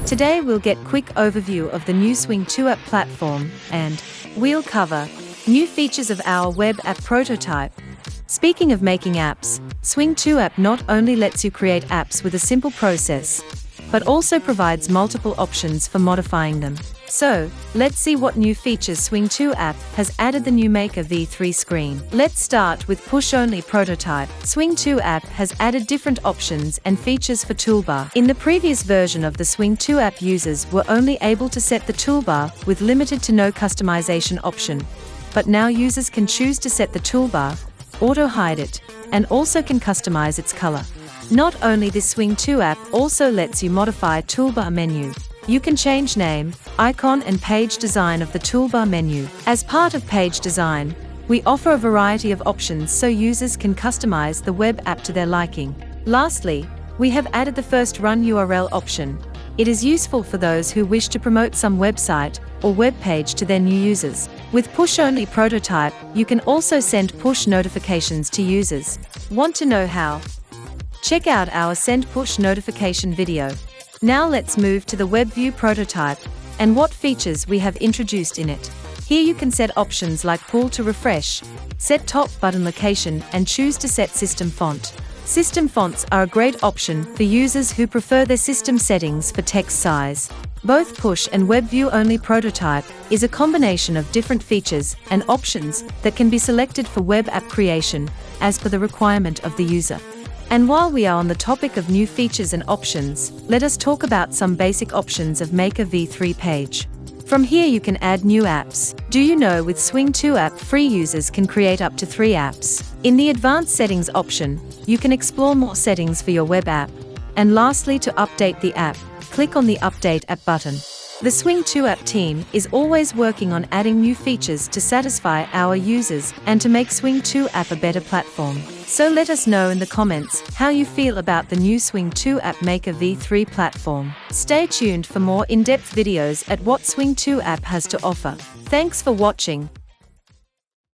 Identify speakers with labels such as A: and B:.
A: Today we'll get quick overview of the new Swing 2 app platform, and we'll cover new features of our web app prototype. Speaking of making apps, Swing 2 app not only lets you create apps with a simple process, but also provides multiple options for modifying them. So, let's see what new features Swing 2 app has added the new Maker v3 screen. Let's start with push-only prototype. Swing 2 app has added different options and features for Toolbar. In the previous version of the Swing 2 app, users were only able to set the toolbar with limited to no customization option. But now users can choose to set the toolbar, auto-hide it, and also can customize its color. Not only this, Swing 2 app also lets you modify toolbar menu. You can change name, icon and page design of the toolbar menu. As part of page design, we offer a variety of options so users can customize the web app to their liking. Lastly, we have added the first run URL option. It is useful for those who wish to promote some website or web page to their new users. With push-only prototype, you can also send push notifications to users. Want to know how? Check out our Send Push Notification video. Now let's move to the Webview Prototype and what features we have introduced in it. Here you can set options like pull to refresh, set top button location, and choose to set system font. System fonts are a great option for users who prefer their system settings for text size. Both Push and Webview only prototype is a combination of different features and options that can be selected for web app creation as per the requirement of the user. And while we are on the topic of new features and options, let us talk about some basic options of Maker v3 page. From here you can add new apps. Do you know with Swing 2 app free users can create up to 3 apps? In the advanced settings option, you can explore more settings for your web app. And lastly, to update the app, click on the Update App button. The Swing 2 app team is always working on adding new features to satisfy our users and to make Swing 2 app a better platform. So let us know in the comments how you feel about the new Swing 2 app Maker v3 platform. Stay tuned for more in-depth videos at what Swing 2 app has to offer. Thanks for watching.